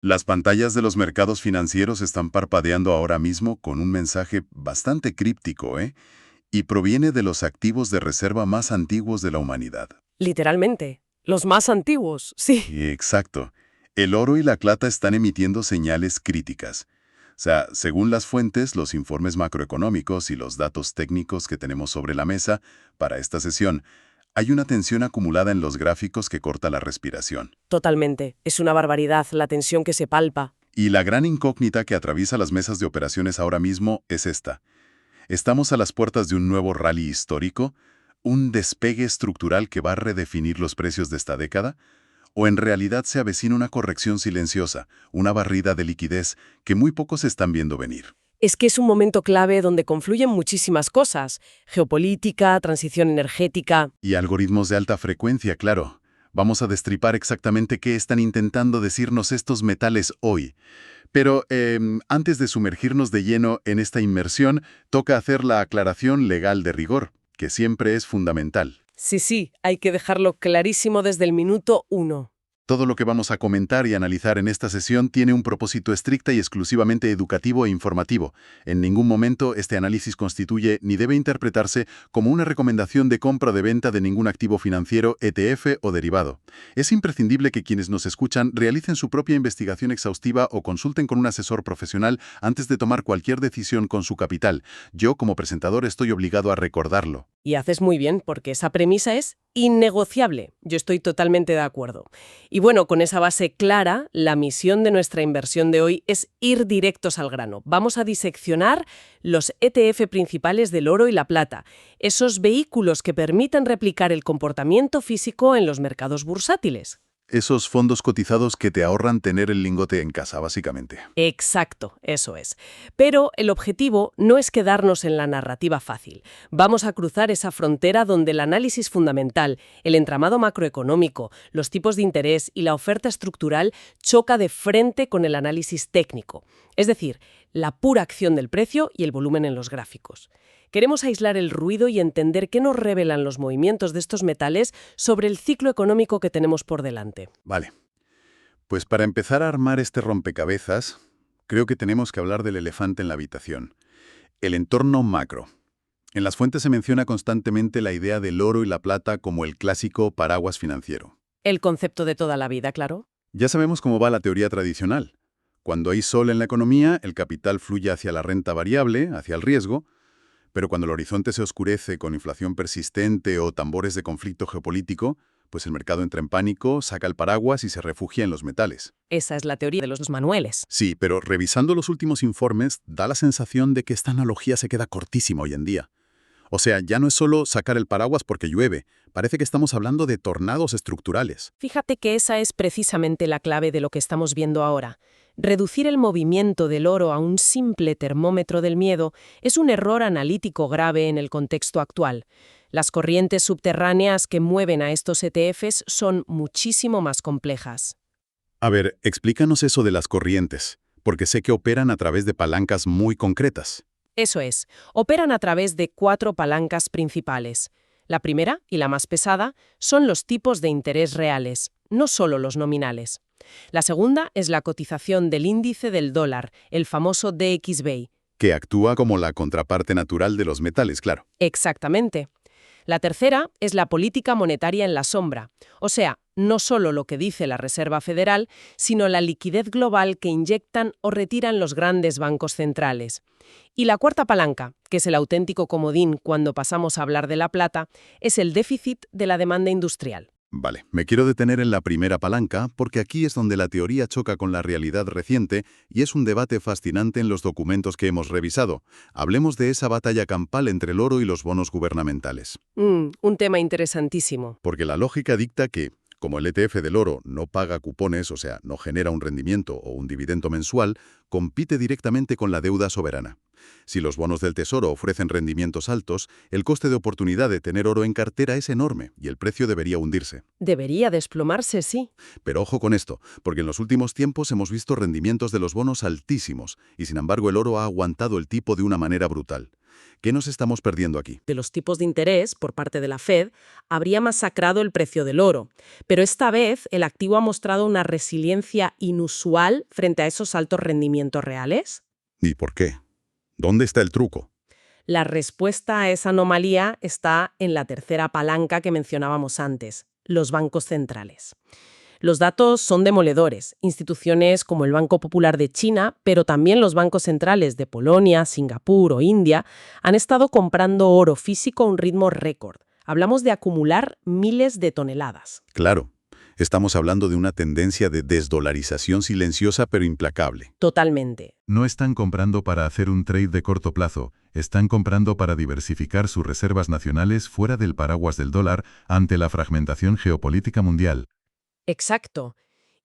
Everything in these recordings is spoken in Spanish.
Las pantallas de los mercados financieros están parpadeando ahora mismo con un mensaje bastante críptico, ¿eh? Y proviene de los activos de reserva más antiguos de la humanidad. Literalmente. Los más antiguos, sí. Exacto. El oro y la plata están emitiendo señales críticas. O sea, según las fuentes, los informes macroeconómicos y los datos técnicos que tenemos sobre la mesa para esta sesión, hay una tensión acumulada en los gráficos que corta la respiración. Totalmente. Es una barbaridad la tensión que se palpa. Y la gran incógnita que atraviesa las mesas de operaciones ahora mismo es esta. ¿Estamos a las puertas de un nuevo rally histórico? ¿Un despegue estructural que va a redefinir los precios de esta década? ¿O en realidad se avecina una corrección silenciosa, una barrida de liquidez que muy pocos están viendo venir? Es que es un momento clave donde confluyen muchísimas cosas. Geopolítica, transición energética. Y algoritmos de alta frecuencia, claro. Vamos a destripar exactamente qué están intentando decirnos estos metales hoy. Pero antes de sumergirnos de lleno en esta inmersión, toca hacer la aclaración legal de rigor, que siempre es fundamental. Sí, hay que dejarlo clarísimo desde el minuto 1. Todo lo que vamos a comentar y analizar en esta sesión tiene un propósito estricta y exclusivamente educativo e informativo. En ningún momento este análisis constituye ni debe interpretarse como una recomendación de compra o de venta de ningún activo financiero, ETF o derivado. Es imprescindible que quienes nos escuchan realicen su propia investigación exhaustiva o consulten con un asesor profesional antes de tomar cualquier decisión con su capital. Yo, como presentador, estoy obligado a recordarlo. Y haces muy bien, porque esa premisa es innegociable. Yo estoy totalmente de acuerdo. Y bueno, con esa base clara, la misión de nuestra inversión de hoy es ir directos al grano. Vamos a diseccionar los ETF principales del oro y la plata, esos vehículos que permiten replicar el comportamiento físico en los mercados bursátiles. Esos fondos cotizados que te ahorran tener el lingote en casa, básicamente. Exacto, eso es. Pero el objetivo no es quedarnos en la narrativa fácil. Vamos a cruzar esa frontera donde el análisis fundamental, el entramado macroeconómico, los tipos de interés y la oferta estructural choca de frente con el análisis técnico, es decir, la pura acción del precio y el volumen en los gráficos. Queremos aislar el ruido y entender qué nos revelan los movimientos de estos metales sobre el ciclo económico que tenemos por delante. Vale. Pues para empezar a armar este rompecabezas, creo que tenemos que hablar del elefante en la habitación. El entorno macro. En las fuentes se menciona constantemente la idea del oro y la plata como el clásico paraguas financiero. El concepto de toda la vida, claro. Ya sabemos cómo va la teoría tradicional. Cuando hay sol en la economía, el capital fluye hacia la renta variable, hacia el riesgo, pero cuando el horizonte se oscurece con inflación persistente o tambores de conflicto geopolítico, pues el mercado entra en pánico, saca el paraguas y se refugia en los metales. Esa es la teoría de los dos manuales. Sí, pero revisando los últimos informes, da la sensación de que esta analogía se queda cortísima hoy en día. O sea, ya no es solo sacar el paraguas porque llueve, parece que estamos hablando de tornados estructurales. Fíjate que esa es precisamente la clave de lo que estamos viendo ahora. Reducir el movimiento del oro a un simple termómetro del miedo es un error analítico grave en el contexto actual. Las corrientes subterráneas que mueven a estos ETFs son muchísimo más complejas. A ver, explícanos eso de las corrientes, porque sé que operan a través de palancas muy concretas. Eso es, operan a través de 4 palancas principales. La primera, y la más pesada, son los tipos de interés reales, no solo los nominales. La segunda es la cotización del índice del dólar, el famoso DXY. Que actúa como la contraparte natural de los metales, claro. Exactamente. La tercera es la política monetaria en la sombra, o sea, no solo lo que dice la Reserva Federal, sino la liquidez global que inyectan o retiran los grandes bancos centrales. Y la cuarta palanca, que es el auténtico comodín cuando pasamos a hablar de la plata, es el déficit de la demanda industrial. Vale, me quiero detener en la primera palanca porque aquí es donde la teoría choca con la realidad reciente y es un debate fascinante en los documentos que hemos revisado. Hablemos de esa batalla campal entre el oro y los bonos gubernamentales. Un tema interesantísimo. Porque la lógica dicta que, como el ETF del oro no paga cupones, o sea, no genera un rendimiento o un dividendo mensual, compite directamente con la deuda soberana. Si los bonos del Tesoro ofrecen rendimientos altos, el coste de oportunidad de tener oro en cartera es enorme y el precio debería hundirse. Debería desplomarse, sí. Pero ojo con esto, porque en los últimos tiempos hemos visto rendimientos de los bonos altísimos y sin embargo el oro ha aguantado el tipo de una manera brutal. ¿Qué nos estamos perdiendo aquí? De los tipos de interés por parte de la Fed habría masacrado el precio del oro. Pero esta vez el activo ha mostrado una resiliencia inusual frente a esos altos rendimientos reales. ¿Y por qué? ¿Dónde está el truco? La respuesta a esa anomalía está en la tercera palanca que mencionábamos antes, los bancos centrales. Los datos son demoledores. Instituciones como el Banco Popular de China, pero también los bancos centrales de Polonia, Singapur o India, han estado comprando oro físico a un ritmo récord. Hablamos de acumular miles de toneladas. Claro, estamos hablando de una tendencia de desdolarización silenciosa pero implacable. Totalmente. No están comprando para hacer un trade de corto plazo, están comprando para diversificar sus reservas nacionales fuera del paraguas del dólar ante la fragmentación geopolítica mundial. Exacto.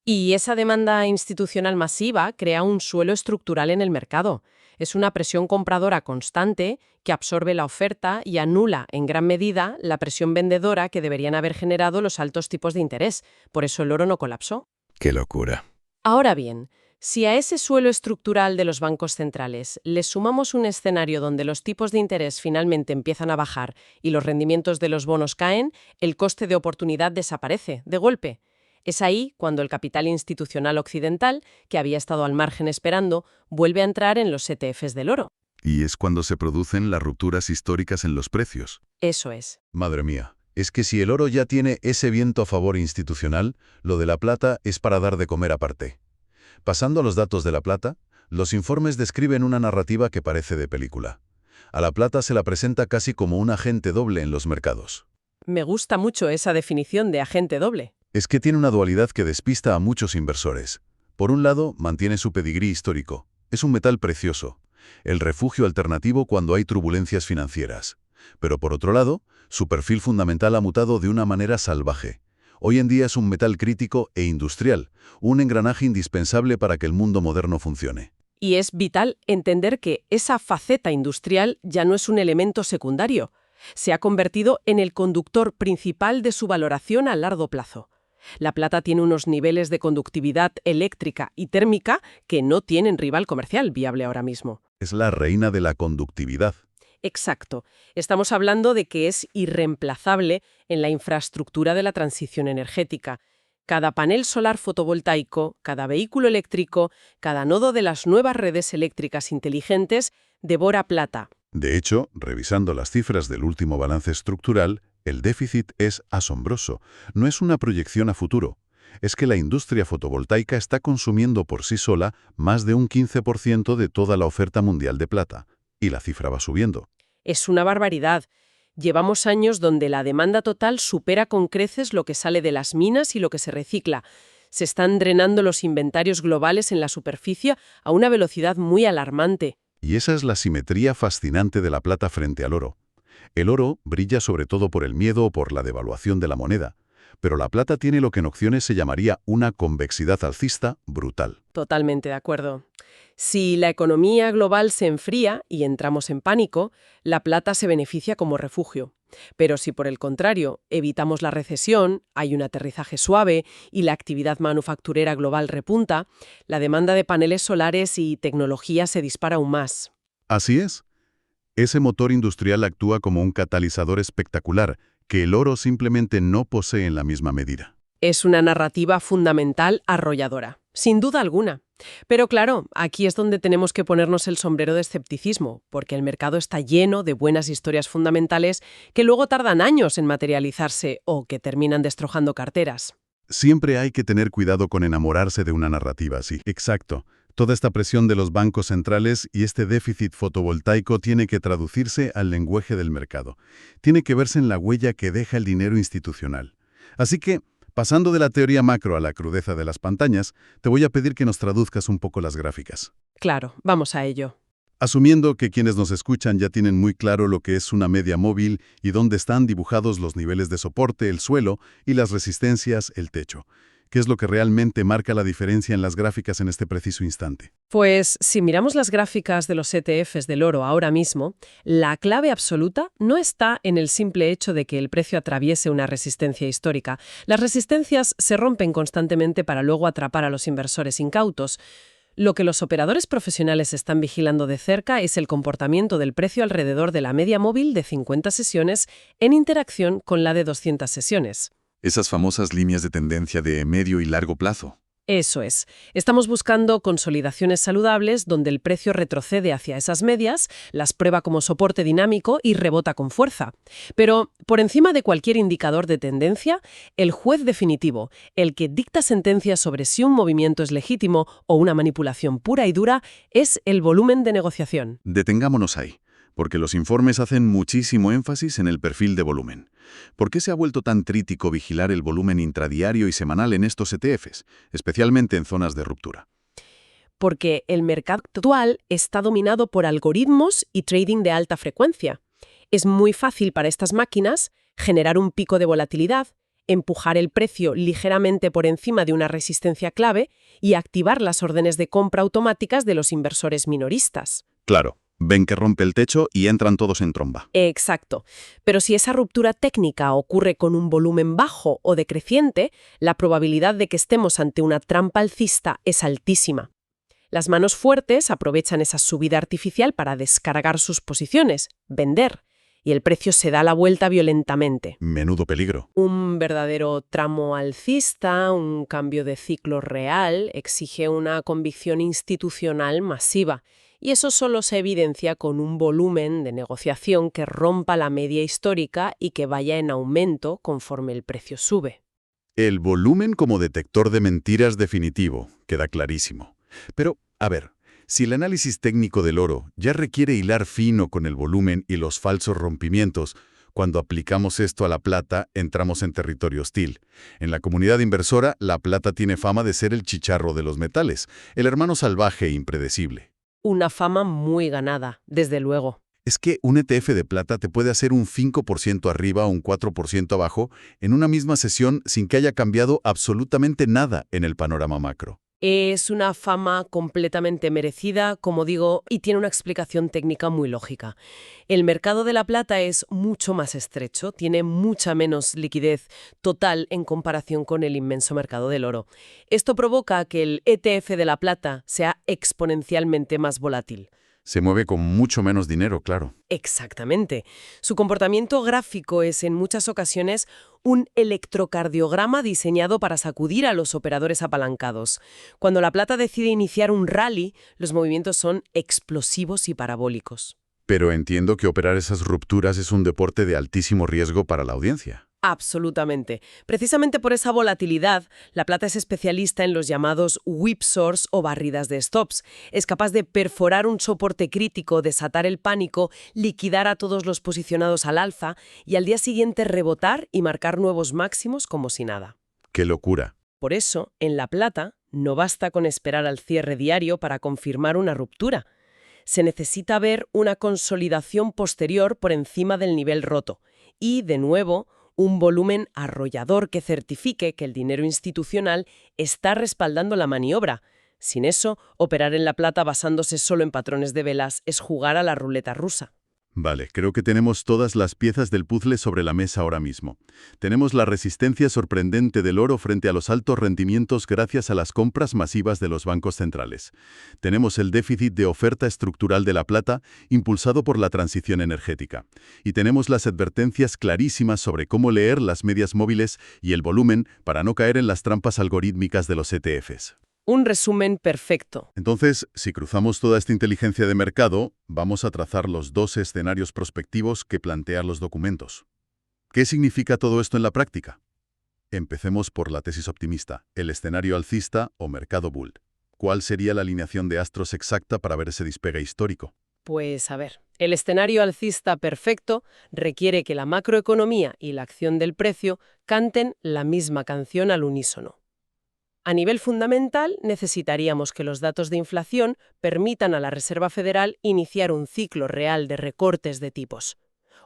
Y esa demanda institucional masiva crea un suelo estructural en el mercado. Es una presión compradora constante que absorbe la oferta y anula en gran medida la presión vendedora que deberían haber generado los altos tipos de interés. Por eso el oro no colapsó. ¡Qué locura! Ahora bien, si a ese suelo estructural de los bancos centrales le sumamos un escenario donde los tipos de interés finalmente empiezan a bajar y los rendimientos de los bonos caen, el coste de oportunidad desaparece de golpe. Es ahí cuando el capital institucional occidental, que había estado al margen esperando, vuelve a entrar en los ETFs del oro. Y es cuando se producen las rupturas históricas en los precios. Eso es. Madre mía, es que si el oro ya tiene ese viento a favor institucional, lo de la plata es para dar de comer aparte. Pasando a los datos de la plata, los informes describen una narrativa que parece de película. A la plata se la presenta casi como un agente doble en los mercados. Me gusta mucho esa definición de agente doble. Es que tiene una dualidad que despista a muchos inversores. Por un lado, mantiene su pedigrí histórico. Es un metal precioso, el refugio alternativo cuando hay turbulencias financieras. Pero por otro lado, su perfil fundamental ha mutado de una manera salvaje. Hoy en día es un metal crítico e industrial, un engranaje indispensable para que el mundo moderno funcione. Y es vital entender que esa faceta industrial ya no es un elemento secundario. Se ha convertido en el conductor principal de su valoración a largo plazo. La plata tiene unos niveles de conductividad eléctrica y térmica que no tienen rival comercial viable ahora mismo. Es la reina de la conductividad. Exacto. Estamos hablando de que es irreemplazable en la infraestructura de la transición energética. Cada panel solar fotovoltaico, cada vehículo eléctrico, cada nodo de las nuevas redes eléctricas inteligentes devora plata. De hecho, revisando las cifras del último balance estructural, el déficit es asombroso. No es una proyección a futuro. Es que la industria fotovoltaica está consumiendo por sí sola más de un 15% de toda la oferta mundial de plata. Y la cifra va subiendo. Es una barbaridad. Llevamos años donde la demanda total supera con creces lo que sale de las minas y lo que se recicla. Se están drenando los inventarios globales en la superficie a una velocidad muy alarmante. Y esa es la simetría fascinante de la plata frente al oro. El oro brilla sobre todo por el miedo o por la devaluación de la moneda, pero la plata tiene lo que en opciones se llamaría una convexidad alcista brutal. Totalmente de acuerdo. Si la economía global se enfría y entramos en pánico, la plata se beneficia como refugio. Pero si por el contrario evitamos la recesión, hay un aterrizaje suave y la actividad manufacturera global repunta, la demanda de paneles solares y tecnología se dispara aún más. Así es. Ese motor industrial actúa como un catalizador espectacular que el oro simplemente no posee en la misma medida. Es una narrativa fundamental arrolladora, sin duda alguna. Pero claro, aquí es donde tenemos que ponernos el sombrero de escepticismo, porque el mercado está lleno de buenas historias fundamentales que luego tardan años en materializarse o que terminan destrozando carteras. Siempre hay que tener cuidado con enamorarse de una narrativa así. Exacto. Toda esta presión de los bancos centrales y este déficit fotovoltaico tiene que traducirse al lenguaje del mercado. Tiene que verse en la huella que deja el dinero institucional. Así que, pasando de la teoría macro a la crudeza de las pantallas, te voy a pedir que nos traduzcas un poco las gráficas. Claro, vamos a ello. Asumiendo que quienes nos escuchan ya tienen muy claro lo que es una media móvil y dónde están dibujados los niveles de soporte, el suelo, y las resistencias, el techo. ¿Qué es lo que realmente marca la diferencia en las gráficas en este preciso instante? Pues si miramos las gráficas de los ETFs del oro ahora mismo, la clave absoluta no está en el simple hecho de que el precio atraviese una resistencia histórica. Las resistencias se rompen constantemente para luego atrapar a los inversores incautos. Lo que los operadores profesionales están vigilando de cerca es el comportamiento del precio alrededor de la media móvil de 50 sesiones en interacción con la de 200 sesiones. Esas famosas líneas de tendencia de medio y largo plazo. Eso es. Estamos buscando consolidaciones saludables donde el precio retrocede hacia esas medias, las prueba como soporte dinámico y rebota con fuerza. Pero, por encima de cualquier indicador de tendencia, el juez definitivo, el que dicta sentencias sobre si un movimiento es legítimo o una manipulación pura y dura, es el volumen de negociación. Detengámonos ahí, porque los informes hacen muchísimo énfasis en el perfil de volumen. ¿Por qué se ha vuelto tan crítico vigilar el volumen intradiario y semanal en estos ETFs, especialmente en zonas de ruptura? Porque el mercado actual está dominado por algoritmos y trading de alta frecuencia. Es muy fácil para estas máquinas generar un pico de volatilidad, empujar el precio ligeramente por encima de una resistencia clave y activar las órdenes de compra automáticas de los inversores minoristas. Claro, ven que rompe el techo y entran todos en tromba. Exacto. Pero si esa ruptura técnica ocurre con un volumen bajo o decreciente, la probabilidad de que estemos ante una trampa alcista es altísima. Las manos fuertes aprovechan esa subida artificial para descargar sus posiciones, vender, y el precio se da la vuelta violentamente. Menudo peligro. Un verdadero tramo alcista, un cambio de ciclo real, exige una convicción institucional masiva. Y eso solo se evidencia con un volumen de negociación que rompa la media histórica y que vaya en aumento conforme el precio sube. El volumen como detector de mentiras definitivo, queda clarísimo. Pero, a ver, si el análisis técnico del oro ya requiere hilar fino con el volumen y los falsos rompimientos, cuando aplicamos esto a la plata, entramos en territorio hostil. En la comunidad inversora, la plata tiene fama de ser el chicharro de los metales, el hermano salvaje e impredecible. Una fama muy ganada, desde luego. Es que un ETF de plata te puede hacer un 5% arriba o un 4% abajo en una misma sesión sin que haya cambiado absolutamente nada en el panorama macro. Es una fama completamente merecida, como digo, y tiene una explicación técnica muy lógica. El mercado de la plata es mucho más estrecho, tiene mucha menos liquidez total en comparación con el inmenso mercado del oro. Esto provoca que el ETF de la plata sea exponencialmente más volátil. Se mueve con mucho menos dinero, claro. Exactamente. Su comportamiento gráfico es en muchas ocasiones un electrocardiograma diseñado para sacudir a los operadores apalancados. Cuando la plata decide iniciar un rally, los movimientos son explosivos y parabólicos. Pero entiendo que operar esas rupturas es un deporte de altísimo riesgo para la audiencia. Absolutamente. Precisamente por esa volatilidad, la plata es especialista en los llamados whipsaws o barridas de stops. Es capaz de perforar un soporte crítico, desatar el pánico, liquidar a todos los posicionados al alza y al día siguiente rebotar y marcar nuevos máximos como si nada. ¡Qué locura! Por eso, en la plata, no basta con esperar al cierre diario para confirmar una ruptura. Se necesita ver una consolidación posterior por encima del nivel roto y, de nuevo, un volumen arrollador que certifique que el dinero institucional está respaldando la maniobra. Sin eso, operar en la plata basándose solo en patrones de velas es jugar a la ruleta rusa. Vale, creo que tenemos todas las piezas del puzzle sobre la mesa ahora mismo. Tenemos la resistencia sorprendente del oro frente a los altos rendimientos gracias a las compras masivas de los bancos centrales. Tenemos el déficit de oferta estructural de la plata, impulsado por la transición energética. Y tenemos las advertencias clarísimas sobre cómo leer las medias móviles y el volumen para no caer en las trampas algorítmicas de los ETFs. Un resumen perfecto. Entonces, si cruzamos toda esta inteligencia de mercado, vamos a trazar los dos escenarios prospectivos que plantean los documentos. ¿Qué significa todo esto en la práctica? Empecemos por la tesis optimista, el escenario alcista o mercado bull. ¿Cuál sería la alineación de astros exacta para ver ese despegue histórico? Pues a ver, el escenario alcista perfecto requiere que la macroeconomía y la acción del precio canten la misma canción al unísono. A nivel fundamental, necesitaríamos que los datos de inflación permitan a la Reserva Federal iniciar un ciclo real de recortes de tipos.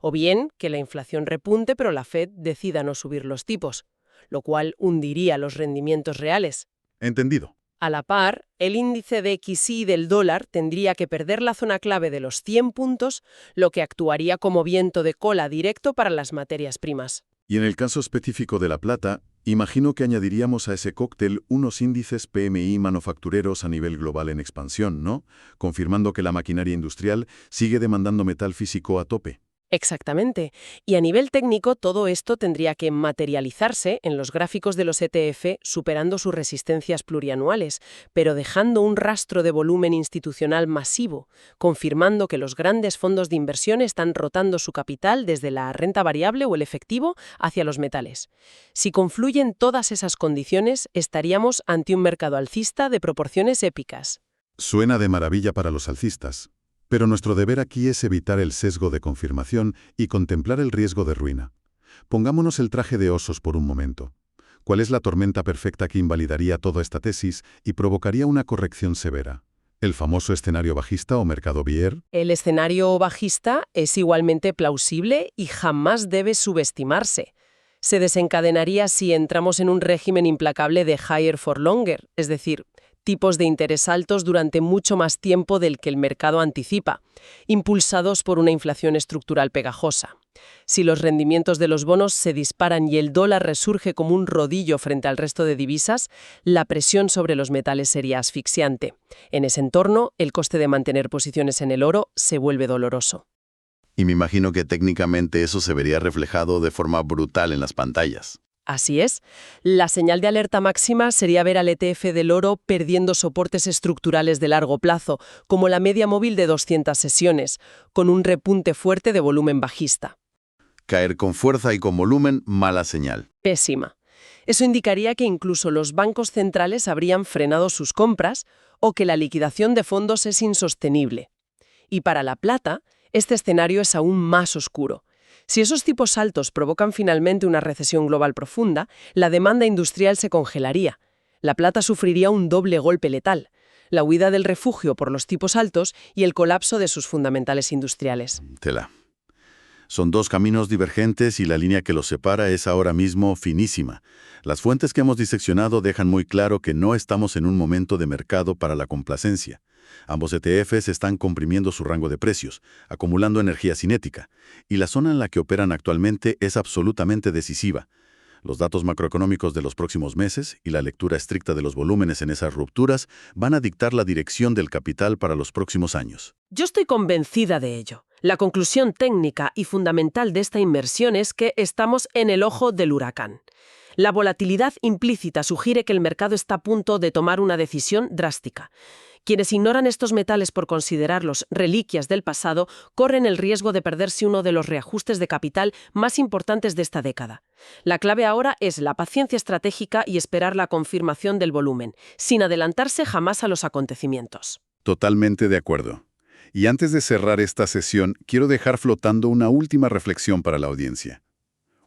O bien que la inflación repunte pero la Fed decida no subir los tipos, lo cual hundiría los rendimientos reales. Entendido. A la par, el índice de XY del dólar tendría que perder la zona clave de los 100 puntos, lo que actuaría como viento de cola directo para las materias primas. Y en el caso específico de la plata, imagino que añadiríamos a ese cóctel unos índices PMI manufactureros a nivel global en expansión, ¿no? Confirmando que la maquinaria industrial sigue demandando metal físico a tope. Exactamente. Y a nivel técnico, todo esto tendría que materializarse en los gráficos de los ETF, superando sus resistencias plurianuales, pero dejando un rastro de volumen institucional masivo, confirmando que los grandes fondos de inversión están rotando su capital desde la renta variable o el efectivo hacia los metales. Si confluyen todas esas condiciones, estaríamos ante un mercado alcista de proporciones épicas. Suena de maravilla para los alcistas. Pero nuestro deber aquí es evitar el sesgo de confirmación y contemplar el riesgo de ruina. Pongámonos el traje de osos por un momento. ¿Cuál es la tormenta perfecta que invalidaría toda esta tesis y provocaría una corrección severa? ¿El famoso escenario bajista o mercado Bear? El escenario bajista es igualmente plausible y jamás debe subestimarse. Se desencadenaría si entramos en un régimen implacable de higher for longer, es decir, tipos de interés altos durante mucho más tiempo del que el mercado anticipa, impulsados por una inflación estructural pegajosa. Si los rendimientos de los bonos se disparan y el dólar resurge como un rodillo frente al resto de divisas, la presión sobre los metales sería asfixiante. En ese entorno, el coste de mantener posiciones en el oro se vuelve doloroso. Y me imagino que técnicamente eso se vería reflejado de forma brutal en las pantallas. Así es. La señal de alerta máxima sería ver al ETF del oro perdiendo soportes estructurales de largo plazo, como la media móvil de 200 sesiones, con un repunte fuerte de volumen bajista. Caer con fuerza y con volumen, mala señal. Pésima. Eso indicaría que incluso los bancos centrales habrían frenado sus compras o que la liquidación de fondos es insostenible. Y para la plata, este escenario es aún más oscuro. Si esos tipos altos provocan finalmente una recesión global profunda, la demanda industrial se congelaría. La plata sufriría un doble golpe letal: la huida del refugio por los tipos altos y el colapso de sus fundamentales industriales. Tela. Son dos caminos divergentes y la línea que los separa es ahora mismo finísima. Las fuentes que hemos diseccionado dejan muy claro que no estamos en un momento de mercado para la complacencia. Ambos ETFs están comprimiendo su rango de precios, acumulando energía cinética, y la zona en la que operan actualmente es absolutamente decisiva. Los datos macroeconómicos de los próximos meses y la lectura estricta de los volúmenes en esas rupturas van a dictar la dirección del capital para los próximos años. Yo estoy convencida de ello. La conclusión técnica y fundamental de esta inversión es que estamos en el ojo del huracán. La volatilidad implícita sugiere que el mercado está a punto de tomar una decisión drástica. Quienes ignoran estos metales por considerarlos reliquias del pasado corren el riesgo de perderse uno de los reajustes de capital más importantes de esta década. La clave ahora es la paciencia estratégica y esperar la confirmación del volumen, sin adelantarse jamás a los acontecimientos. Totalmente de acuerdo. Y antes de cerrar esta sesión, quiero dejar flotando una última reflexión para la audiencia.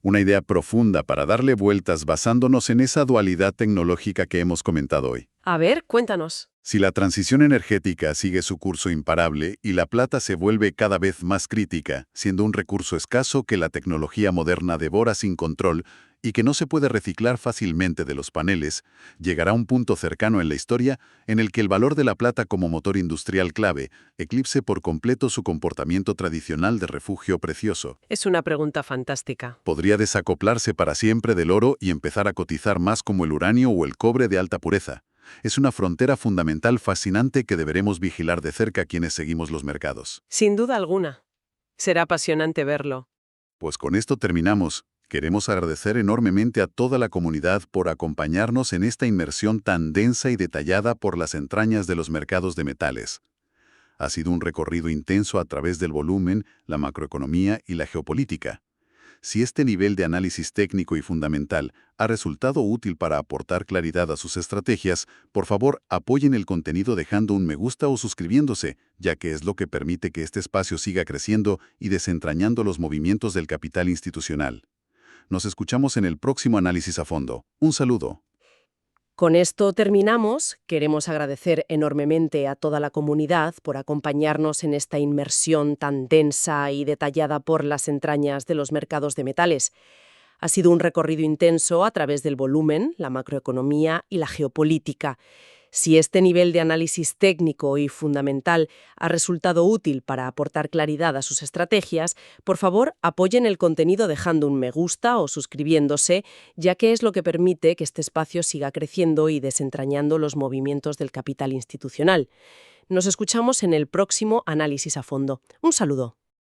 Una idea profunda para darle vueltas basándonos en esa dualidad tecnológica que hemos comentado hoy. A ver, cuéntanos. Si la transición energética sigue su curso imparable y la plata se vuelve cada vez más crítica, siendo un recurso escaso que la tecnología moderna devora sin control y que no se puede reciclar fácilmente de los paneles, llegará un punto cercano en la historia en el que el valor de la plata como motor industrial clave eclipse por completo su comportamiento tradicional de refugio precioso. Es una pregunta fantástica. Podría desacoplarse para siempre del oro y empezar a cotizar más como el uranio o el cobre de alta pureza. Es una frontera fundamental fascinante que deberemos vigilar de cerca quienes seguimos los mercados. Sin duda alguna. Será apasionante verlo. Pues con esto terminamos. Queremos agradecer enormemente a toda la comunidad por acompañarnos en esta inmersión tan densa y detallada por las entrañas de los mercados de metales. Ha sido un recorrido intenso a través del volumen, la macroeconomía y la geopolítica. Si este nivel de análisis técnico y fundamental ha resultado útil para aportar claridad a sus estrategias, por favor apoyen el contenido dejando un me gusta o suscribiéndose, ya que es lo que permite que este espacio siga creciendo y desentrañando los movimientos del capital institucional. Nos escuchamos en el próximo análisis a fondo. Un saludo. Con esto terminamos. Queremos agradecer enormemente a toda la comunidad por acompañarnos en esta inmersión tan densa y detallada por las entrañas de los mercados de metales. Ha sido un recorrido intenso a través del volumen, la macroeconomía y la geopolítica. Si este nivel de análisis técnico y fundamental ha resultado útil para aportar claridad a sus estrategias, por favor, apoyen el contenido dejando un me gusta o suscribiéndose, ya que es lo que permite que este espacio siga creciendo y desentrañando los movimientos del capital institucional. Nos escuchamos en el próximo Análisis a Fondo. Un saludo.